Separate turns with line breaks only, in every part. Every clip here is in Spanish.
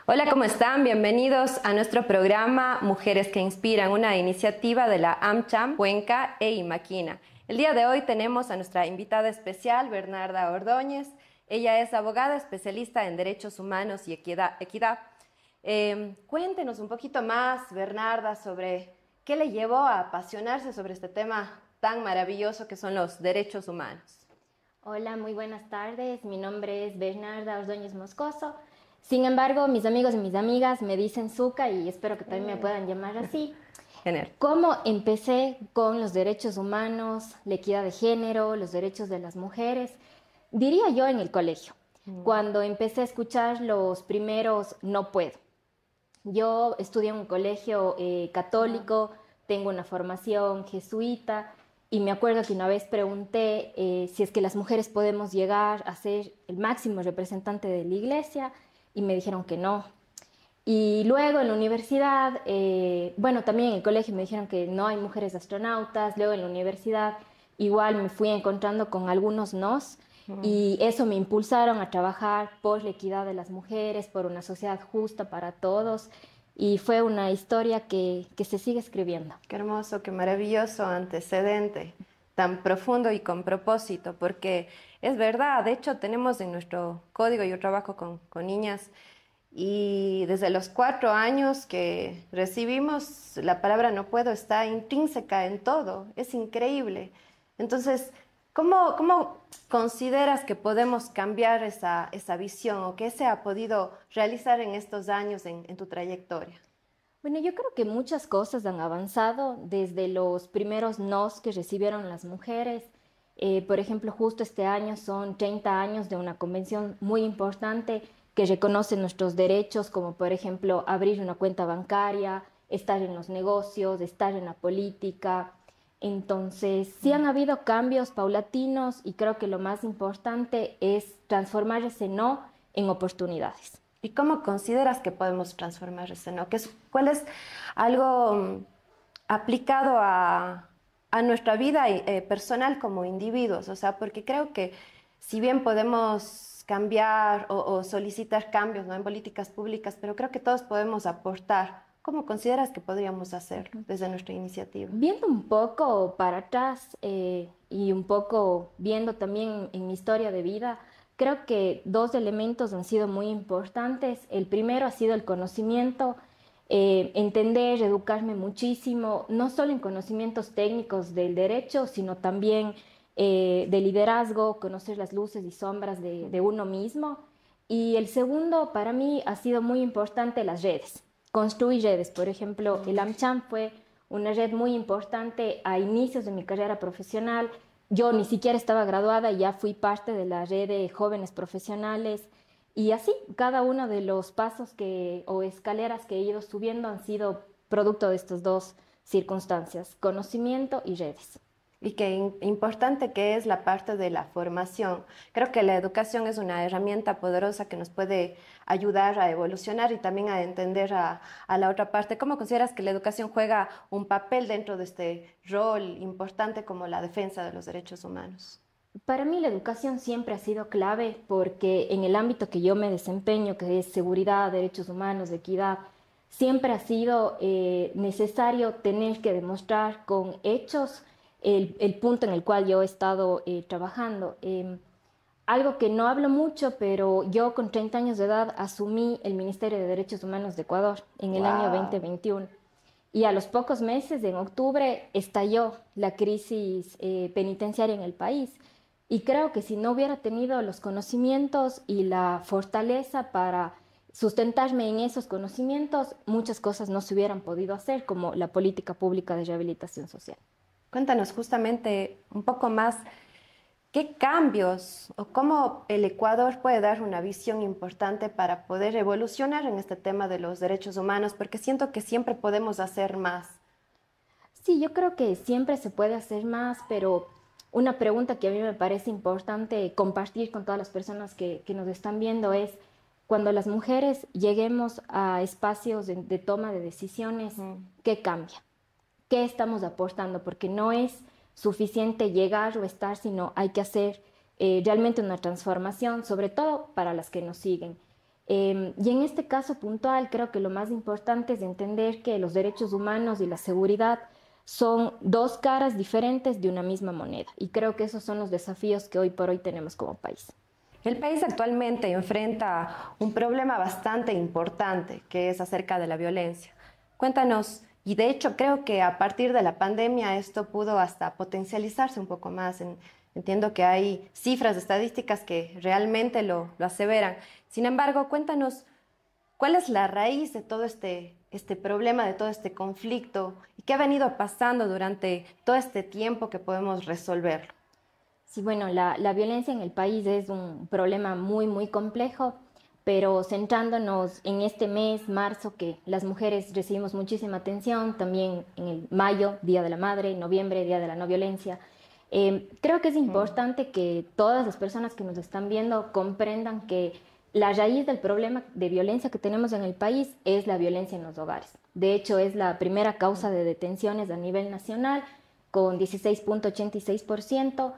Hola, ¿cómo están? Bienvenidos a nuestro programa Mujeres que Inspiran, una iniciativa de la AmCham, Cuenca e Imaquina. El día de hoy tenemos a nuestra invitada especial, Bernarda Ordóñez. Ella es abogada especialista en derechos humanos y equidad. Cuéntenos un poquito más, Bernarda, sobre qué le llevó a apasionarse sobre este tema tan maravilloso que son los derechos humanos.
Hola, muy buenas tardes. Mi nombre es Bernarda Ordóñez Moscoso. Sin embargo, mis amigos y mis amigas me dicen Zuka y espero que también me puedan llamar así.
Genial.
¿Cómo empecé con los derechos humanos, la equidad de género, los derechos de las mujeres? Diría yo en el colegio, cuando empecé a escuchar los primeros no puedo. Yo estudié en un colegio católico, tengo una formación jesuita y me acuerdo que una vez pregunté si es que las mujeres podemos llegar a ser el máximo representante de la iglesia y me dijeron que no. Y luego en la universidad, bueno, también en el colegio me dijeron que no hay mujeres astronautas, luego en la universidad igual me fui encontrando con algunos nos y eso me impulsaron a trabajar por la equidad de las mujeres, por una sociedad justa para todos y fue una historia que se sigue escribiendo.
Qué hermoso, qué maravilloso antecedente, tan profundo y con propósito, porque es verdad, de hecho tenemos en nuestro código, yo trabajo con niñas y desde los 4 años que recibimos la palabra no puedo está intrínseca en todo, es increíble. Entonces, ¿cómo consideras que podemos cambiar esa visión o qué se ha podido realizar en estos años en tu trayectoria?
Bueno, yo creo que muchas cosas han avanzado desde los primeros nos que recibieron las mujeres. Por ejemplo, justo este año son 30 años de una convención muy importante que reconoce nuestros derechos, como por ejemplo abrir una cuenta bancaria, estar en los negocios, estar en la política. Entonces, sí han habido cambios paulatinos y creo que lo más importante es transformar ese no en oportunidades.
¿Y cómo consideras que podemos transformar ese no? ¿Cuál es algo aplicado a nuestra vida personal como individuos? O sea, porque creo que si bien podemos cambiar o solicitar cambios, ¿no?, en políticas públicas, pero creo que todos podemos aportar. ¿Cómo consideras que podríamos hacerlo desde nuestra iniciativa?
Viendo un poco para atrás y un poco viendo también en mi historia de vida, creo que dos elementos han sido muy importantes. El primero ha sido el conocimiento, entender, educarme muchísimo, no solo en conocimientos técnicos del derecho, sino también de liderazgo, conocer las luces y sombras de uno mismo. Y el segundo, para mí, ha sido muy importante las redes. Construir redes, por ejemplo, el AmCham fue una red muy importante a inicios de mi carrera profesional. Yo ni siquiera estaba graduada y ya fui parte de la red de jóvenes profesionales. Y así, cada uno de los pasos o escaleras que he ido subiendo han sido producto de estas dos circunstancias, conocimiento y redes.
Y qué importante que es la parte de la formación. Creo que la educación es una herramienta poderosa que nos puede ayudar a evolucionar y también a entender a la otra parte. ¿Cómo consideras que la educación juega un papel dentro de este rol importante como la defensa de los derechos humanos?
Para mí la educación siempre ha sido clave porque en el ámbito que yo me desempeño, que es seguridad, derechos humanos, equidad, siempre ha sido necesario tener que demostrar con hechos el punto en el cual yo he estado trabajando. Algo que no hablo mucho, pero yo con 30 años de edad asumí el Ministerio de Derechos Humanos de Ecuador en el año
Wow.
2021. Y a los pocos meses, en octubre, estalló la crisis penitenciaria en el país. Y creo que si no hubiera tenido los conocimientos y la fortaleza para sustentarme en esos conocimientos, muchas cosas no se hubieran podido hacer, como la política pública de rehabilitación social.
Cuéntanos justamente un poco más qué cambios o cómo el Ecuador puede dar una visión importante para poder evolucionar en este tema de los derechos humanos, porque siento que siempre podemos hacer más.
Sí, yo creo que siempre se puede hacer más, pero una pregunta que a mí me parece importante compartir con todas las personas que nos están viendo es, cuando las mujeres lleguemos a espacios de toma de decisiones, ¿qué cambia? ¿Qué estamos aportando? Porque no es suficiente llegar o estar, sino hay que hacer realmente una transformación, sobre todo para las que nos siguen. Y en este caso puntual, creo que lo más importante es entender que los derechos humanos y la seguridad son dos caras diferentes de una misma moneda. Y creo que esos son los desafíos que hoy por hoy tenemos como país.
El país actualmente enfrenta un problema bastante importante, que es acerca de la violencia. Cuéntanos, y de hecho creo que a partir de la pandemia esto pudo hasta potencializarse un poco más. Entiendo que hay cifras estadísticas que realmente lo aseveran. Sin embargo, cuéntanos, ¿cuál es la raíz de todo este problema, de todo este conflicto? ¿Y qué ha venido pasando durante todo este tiempo que podemos resolverlo?
Sí, bueno, la violencia en el país es un problema muy, muy complejo, pero centrándonos en este mes, marzo, que las mujeres recibimos muchísima atención, también en el mayo, Día de la Madre, noviembre, Día de la No Violencia. Creo que es importante que todas las personas que nos están viendo comprendan que la raíz del problema de violencia que tenemos en el país es la violencia en los hogares. De hecho, es la primera causa de detenciones a nivel nacional, con 16,86%,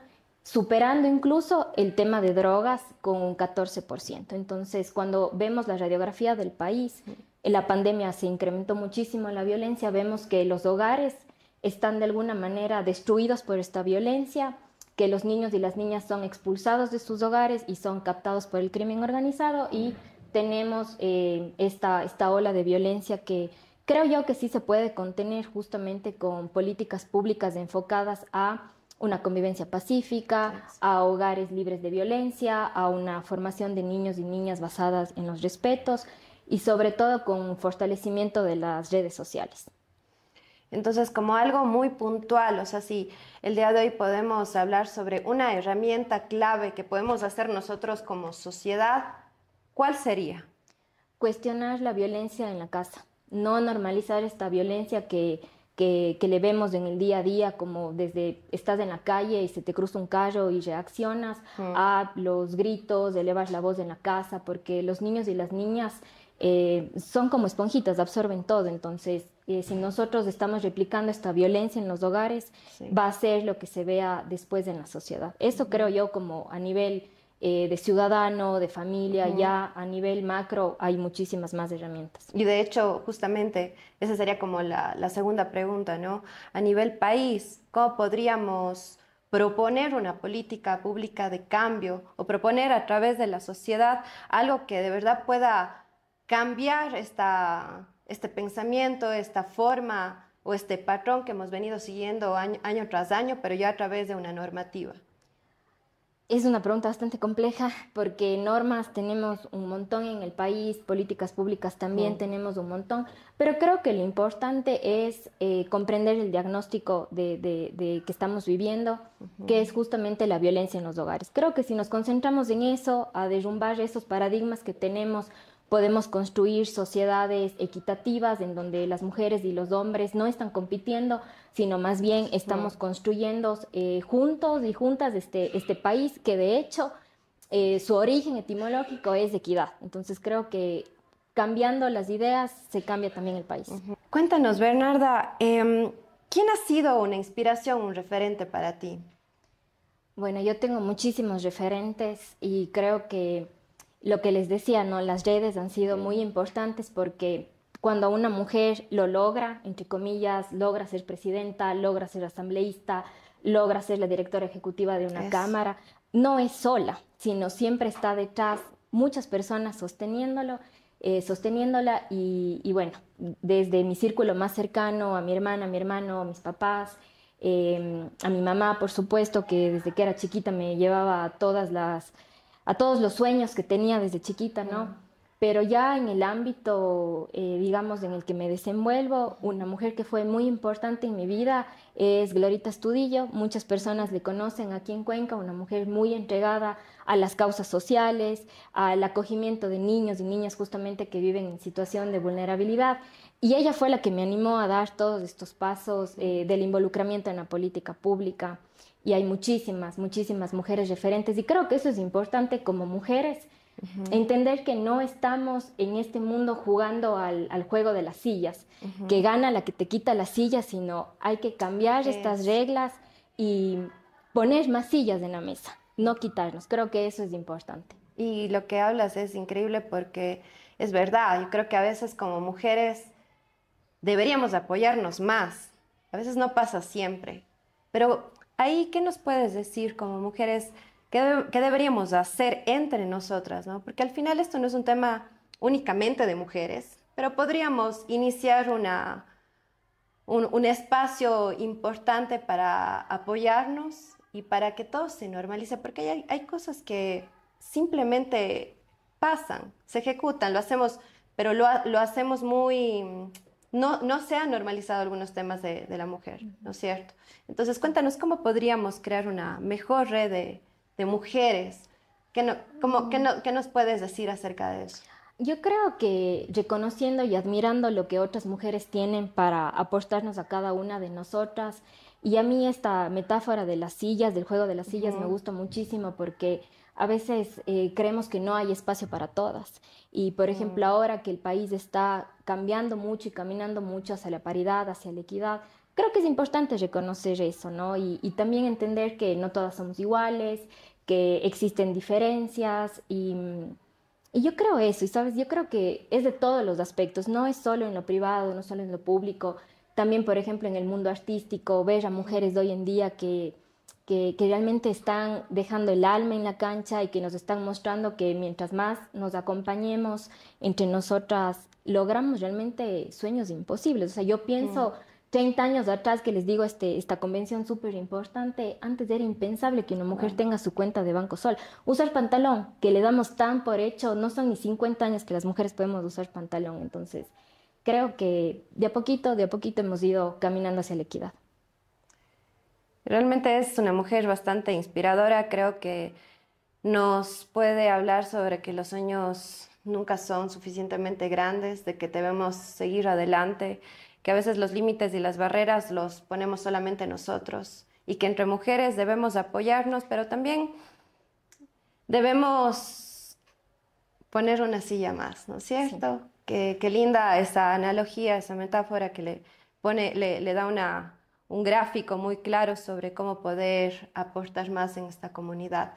superando incluso el tema de drogas con un 14%. Entonces, cuando vemos la radiografía del país, en la pandemia se incrementó muchísimo la violencia, vemos que los hogares están de alguna manera destruidos por esta violencia, que los niños y las niñas son expulsados de sus hogares y son captados por el crimen organizado, y tenemos esta ola de violencia que creo yo que sí se puede contener justamente con políticas públicas enfocadas a una convivencia pacífica, a hogares libres de violencia, a una formación de niños y niñas basadas en los respetos y sobre todo con un fortalecimiento de las redes sociales.
Entonces, como algo muy puntual, o sea, si el día de hoy podemos hablar sobre una herramienta clave que podemos hacer nosotros como sociedad, ¿cuál sería?
Cuestionar la violencia en la casa, no normalizar esta violencia que le vemos en el día a día, como desde estás en la calle y se te cruza un carro y reaccionas, a los gritos, elevar la voz en la casa, porque los niños y las niñas son como esponjitas, absorben todo. Entonces, si nosotros estamos replicando esta violencia en los hogares, sí, va a ser lo que se vea después en la sociedad. Eso creo yo como a nivel de ciudadano, de familia, ya a nivel macro hay muchísimas más herramientas.
Y de hecho, justamente, esa sería como la segunda pregunta, ¿no? A nivel país, ¿cómo podríamos proponer una política pública de cambio o proponer a través de la sociedad algo que de verdad pueda cambiar este pensamiento, esta forma o este patrón que hemos venido siguiendo año tras año, pero ya a través de una normativa?
Es una pregunta bastante compleja porque normas tenemos un montón en el país, políticas públicas también tenemos un montón, pero creo que lo importante es comprender el diagnóstico de que estamos viviendo, que es justamente la violencia en los hogares. Creo que si nos concentramos en eso, a derrumbar esos paradigmas que tenemos, podemos construir sociedades equitativas en donde las mujeres y los hombres no están compitiendo, sino más bien estamos construyendo juntos y juntas este país que de hecho su origen etimológico es equidad. Entonces creo que cambiando las ideas se cambia también el país.
Cuéntanos, Bernarda, ¿quién ha sido una inspiración, un referente para ti?
Bueno, yo tengo muchísimos referentes y creo que lo que les decía, ¿no? Las redes han sido muy importantes porque cuando una mujer lo logra, entre comillas, logra ser presidenta, logra ser asambleísta, logra ser la directora ejecutiva de una cámara, no es sola, sino siempre está detrás muchas personas sosteniéndola y bueno, desde mi círculo más cercano, a mi hermana, a mi hermano, a mis papás, a mi mamá, por supuesto, que desde que era chiquita me llevaba a todos los sueños que tenía desde chiquita, ¿no? Pero ya en el ámbito, digamos, en el que me desenvuelvo, una mujer que fue muy importante en mi vida es Glorita Astudillo. Muchas personas le conocen aquí en Cuenca, una mujer muy entregada a las causas sociales, al acogimiento de niños y niñas justamente que viven en situación de vulnerabilidad. Y ella fue la que me animó a dar todos estos pasos del involucramiento en la política pública. Y hay muchísimas mujeres referentes y creo que eso es importante como mujeres, entender que no estamos en este mundo jugando al juego de las sillas, que gana la que te quita las sillas, sino hay que cambiar estas reglas y poner más sillas en la mesa, no quitarnos. Creo que eso es importante.
Y lo que hablas es increíble porque es verdad, yo creo que a veces como mujeres deberíamos apoyarnos más. A veces no pasa siempre. Pero ahí, ¿qué nos puedes decir como mujeres? ¿Qué deberíamos hacer entre nosotras, ¿no? Porque al final esto no es un tema únicamente de mujeres, pero podríamos iniciar un espacio importante para apoyarnos y para que todo se normalice, porque hay cosas que simplemente pasan, se ejecutan, lo hacemos, pero lo hacemos muy... No se han normalizado algunos temas de la mujer, ¿no es cierto? Entonces, cuéntanos cómo podríamos crear una mejor red de mujeres. ¿Qué nos puedes decir acerca de eso?
Yo creo que reconociendo y admirando lo que otras mujeres tienen para aportarnos a cada una de nosotras, y a mí esta metáfora de las sillas, del juego de las sillas, me
Ujú.
gusta muchísimo porque a veces creemos que no hay espacio para todas. Y por ejemplo,
Mm.
ahora que el país está cambiando mucho y caminando mucho hacia la paridad, hacia la equidad, creo que es importante reconocer eso, ¿no? Y también entender que no todas somos iguales, que existen diferencias y yo creo eso, y sabes, yo creo que es de todos los aspectos, no es solo en lo privado, no solo en lo público, también, por ejemplo, en el mundo artístico, ver a mujeres de hoy en día que realmente están dejando el alma en la cancha y que nos están mostrando que mientras más nos acompañemos entre nosotras, logramos realmente sueños imposibles. O sea, yo
Mm.
pienso 30 años atrás que les digo esta convención súper importante, antes era impensable que una mujer
Wow.
tenga su cuenta de Banco Sol. Usar pantalón, que le damos tan por hecho, no son ni 50 años que las mujeres podemos usar pantalón, entonces creo que de a poquito hemos ido caminando hacia la equidad.
Realmente es una mujer bastante inspiradora. Creo que nos puede hablar sobre que los sueños nunca son suficientemente grandes, de que debemos seguir adelante, que a veces los límites y las barreras los ponemos solamente nosotros y que entre mujeres debemos apoyarnos, pero también debemos poner una silla más, ¿no es
Sí.
cierto? Qué linda esa analogía, esa metáfora que le da un gráfico muy claro sobre cómo poder aportar más en esta comunidad.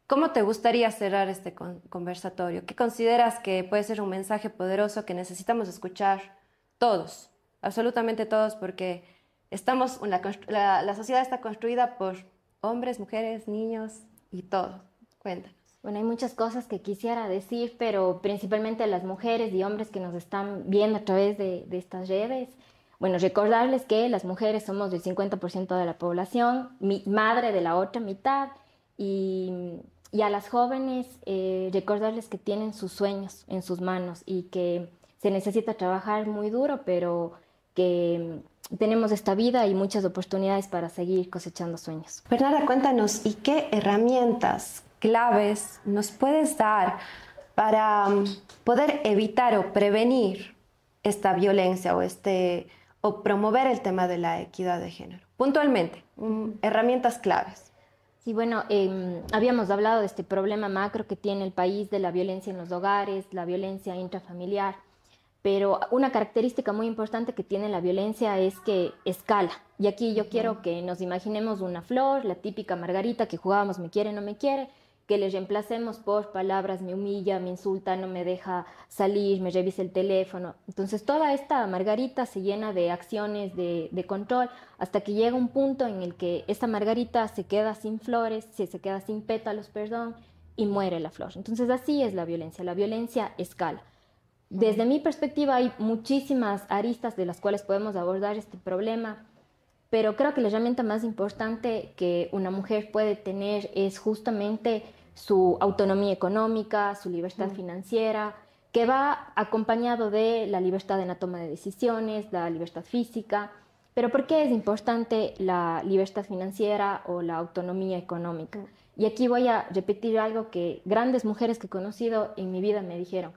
¿Cómo te gustaría cerrar este conversatorio? ¿Qué consideras que puede ser un mensaje poderoso que necesitamos escuchar todos, absolutamente todos, porque la sociedad está construida por hombres, mujeres, niños y todo? Cuéntanos.
Bueno, hay muchas cosas que quisiera decir, pero principalmente a las mujeres y hombres que nos están viendo a través de estas redes. Bueno, recordarles que las mujeres somos el 50% de la población, mi madre de la otra mitad, y, y a las jóvenes recordarles que tienen sus sueños en sus manos y que se necesita trabajar muy duro, pero que tenemos esta vida y muchas oportunidades para seguir cosechando sueños.
Bernarda, cuéntanos, ¿y qué herramientas claves nos puedes dar para poder evitar o prevenir esta violencia o promover el tema de la equidad de género? Puntualmente, herramientas claves.
Sí, bueno, habíamos hablado de este problema macro que tiene el país de la violencia en los hogares, la violencia intrafamiliar, pero una característica muy importante que tiene la violencia es que escala. Y aquí yo
Ujú.
quiero que nos imaginemos una flor, la típica margarita que jugábamos me quiere, no me quiere, que le reemplacemos por palabras me humilla, me insulta, no me deja salir, me revisa el teléfono. Entonces toda esta margarita se llena de acciones de control hasta que llega un punto en el que esta margarita se queda sin flores, se queda sin pétalos, perdón, y muere la flor. Entonces así es la violencia escala. Desde mi perspectiva hay muchísimas aristas de las cuales podemos abordar este problema, pero creo que la herramienta más importante que una mujer puede tener es justamente su autonomía económica, su libertad financiera, que va acompañado de la libertad en la toma de decisiones, la libertad física. Pero ¿por qué es importante la libertad financiera o la autonomía económica? Y aquí voy a repetir algo que grandes mujeres que he conocido en mi vida me dijeron.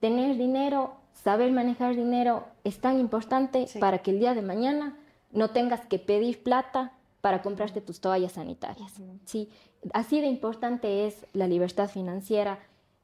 Tener dinero, saber manejar dinero es tan importante
Sí.
para que el día de mañana no tengas que pedir plata para comprarte tus toallas sanitarias. ¿Sí? Así de importante es la libertad financiera.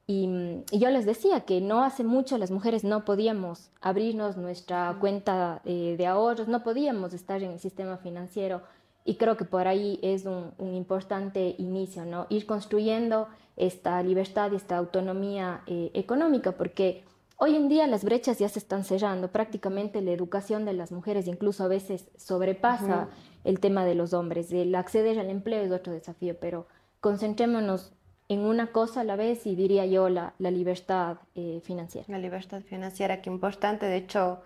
Y yo les decía que no hace mucho las mujeres no podíamos abrirnos nuestra cuenta de ahorros, no podíamos estar en el sistema financiero y creo que por ahí es un importante inicio, ¿no? Ir construyendo esta libertad y esta autonomía económica, porque hoy en día las brechas ya se están cerrando, prácticamente la educación de las mujeres incluso a veces sobrepasa el tema de los hombres. El acceder al empleo es otro desafío, pero concentrémonos en una cosa a la vez y diría yo la libertad financiera.
La libertad financiera, qué importante. De hecho,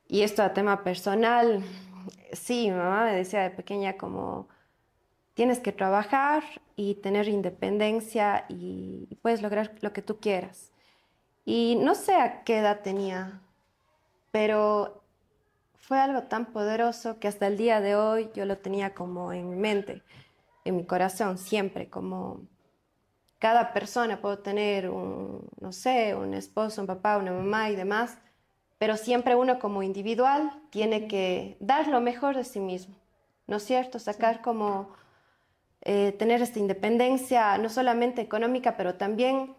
y esto a tema personal, sí, mi mamá me decía de pequeña como tienes que trabajar y tener independencia y puedes lograr lo que tú quieras. Y no sé a qué edad tenía, pero fue algo tan poderoso que hasta el día de hoy yo lo tenía como en mi mente, en mi corazón, siempre, como cada persona puedo tener un, no sé, un esposo, un papá, una mamá y demás, pero siempre uno como individual tiene que dar lo mejor de sí mismo, ¿no es cierto? Sacar como tener esta independencia, no solamente económica, pero también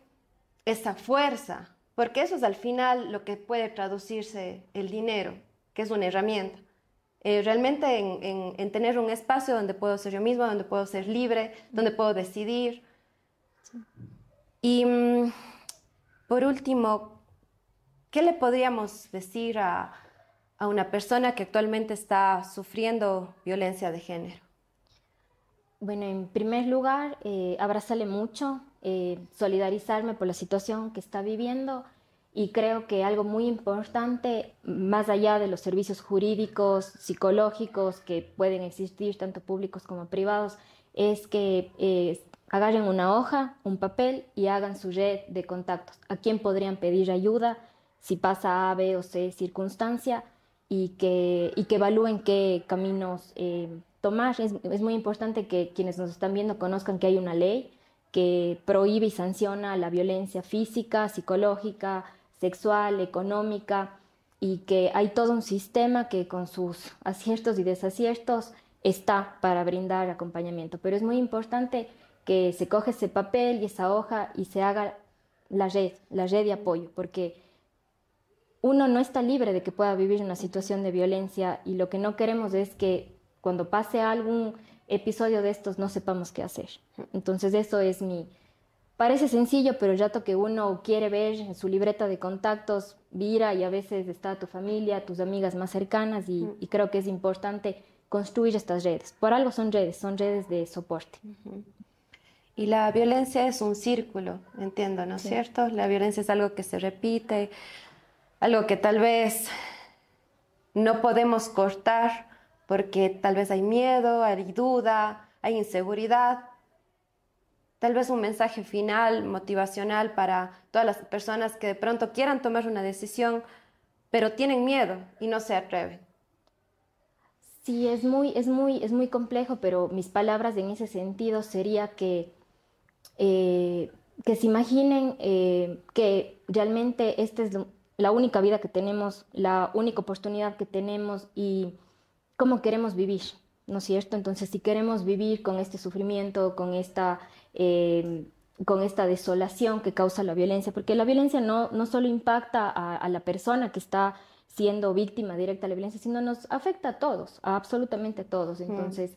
esa fuerza, porque eso es al final lo que puede traducirse el dinero, que es una herramienta. Realmente en tener un espacio donde puedo ser yo misma, donde puedo ser libre, donde puedo decidir. Y por último, ¿qué le podríamos decir a una persona que actualmente está sufriendo violencia de género?
Bueno, en primer lugar, abrazarle mucho, solidarizarme por la situación que está viviendo y creo que algo muy importante, más allá de los servicios jurídicos, psicológicos que pueden existir tanto públicos como privados, es que agarren una hoja, un papel y hagan su red de contactos. ¿A quién podrían pedir ayuda si pasa A, B o C circunstancia? Y que evalúen qué caminos tomar. Es muy importante que quienes nos están viendo conozcan que hay una ley que prohíbe y sanciona la violencia física, psicológica, sexual, económica, y que hay todo un sistema que con sus aciertos y desaciertos está para brindar acompañamiento. Pero es muy importante que se coge ese papel y esa hoja y se haga la red de apoyo, porque uno no está libre de que pueda vivir una situación de violencia y lo que no queremos es que cuando pase algún episodio de estos no sepamos qué hacer. Entonces eso es parece sencillo, pero el rato que uno quiere ver en su libreta de contactos, vira y a veces está tu familia, tus amigas más cercanas y creo que es importante construir estas redes. Por algo son redes de soporte.
Y la violencia es un círculo, entiendo, ¿no es cierto? La violencia es algo que se repite, algo que tal vez no podemos cortar porque tal vez hay miedo, hay duda, hay inseguridad. Tal vez un mensaje final, motivacional para todas las personas que de pronto quieran tomar una decisión, pero tienen miedo y no se atreven.
Sí, es muy complejo, pero mis palabras en ese sentido sería que se imaginen que realmente esta es la única vida que tenemos, la única oportunidad que tenemos y cómo queremos vivir, ¿no es cierto? Entonces, si queremos vivir con este sufrimiento, con esta desolación que causa la violencia, porque la violencia no solo impacta a la persona que está siendo víctima directa de la violencia, sino nos afecta a todos, a absolutamente a todos. Entonces,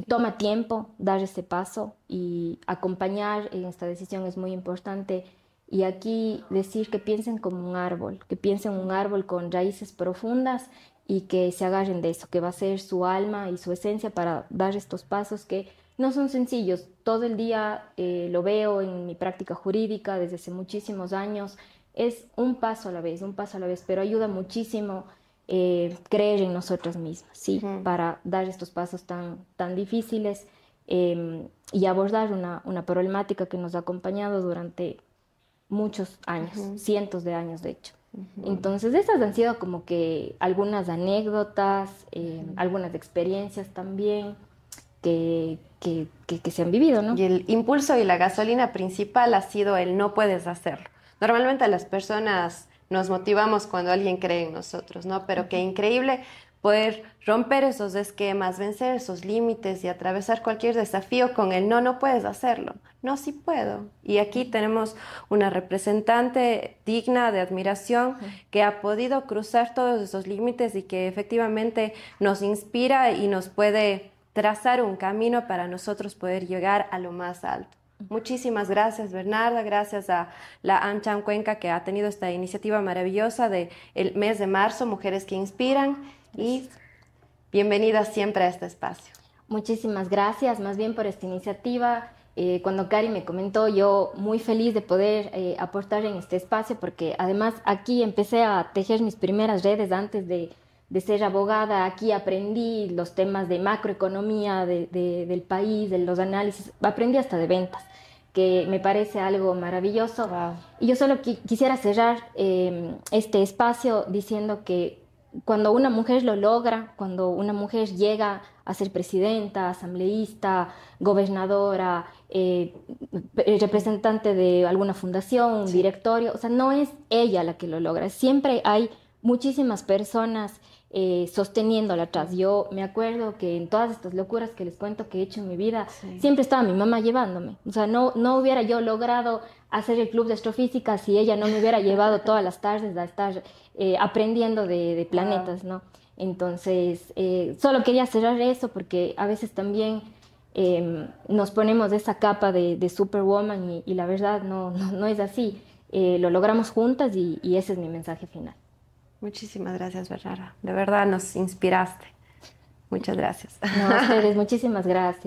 toma tiempo dar ese paso y acompañar en esta decisión es muy importante. Y aquí decir que piensen como un árbol, que piensen un árbol con raíces profundas y que se agarren de eso, que va a ser su alma y su esencia para dar estos pasos que no son sencillos. Todo el día lo veo en mi práctica jurídica desde hace muchísimos años. Es un paso a la vez, pero ayuda muchísimo creer en nosotras mismas, ¿sí? Para dar estos pasos tan difíciles y abordar una problemática que nos ha acompañado durante muchos años, cientos de años de hecho. Entonces esas han sido como que algunas anécdotas, algunas experiencias también que se han vivido, ¿no?
Y el impulso y la gasolina principal ha sido el no puedes hacerlo. Normalmente las personas nos motivamos cuando alguien cree en nosotros, ¿no? Pero qué increíble poder romper esos esquemas, vencer esos límites y atravesar cualquier desafío con el no puedes hacerlo. No, sí puedo. Y aquí tenemos una representante digna de admiración que ha podido cruzar todos esos límites y que efectivamente nos inspira y nos puede trazar un camino para nosotros poder llegar a lo más alto. Muchísimas gracias, Bernarda, gracias a la AmCham Cuenca que ha tenido esta iniciativa maravillosa del mes de marzo, Mujeres que Inspiran, y bienvenida siempre a este espacio.
Muchísimas gracias, más bien por esta iniciativa. Cuando Cari me comentó, yo muy feliz de poder aportar en este espacio, porque además aquí empecé a tejer mis primeras redes antes de ser abogada. Aquí aprendí los temas de macroeconomía del país, de los análisis, aprendí hasta de ventas, que me parece algo maravilloso.
Wow.
Y yo solo quisiera cerrar este espacio diciendo que cuando una mujer lo logra, cuando una mujer llega a ser presidenta, asambleísta, gobernadora, representante de alguna fundación, un directorio, o sea, no es ella la que lo logra, siempre hay muchísimas personas sosteniéndola atrás. Yo me acuerdo que en todas estas locuras que les cuento que he hecho en mi vida, siempre estaba mi mamá llevándome. O sea, no hubiera yo logrado hacer el club de astrofísica si ella no me hubiera llevado todas las tardes a estar aprendiendo de planetas, ¿no? Entonces, solo quería cerrar eso porque a veces también nos ponemos esa capa de Superwoman y la verdad no es así. Lo logramos juntas y ese es mi mensaje final.
Muchísimas gracias, Bernarda. De verdad nos inspiraste. Muchas gracias.
No, a ustedes, muchísimas gracias.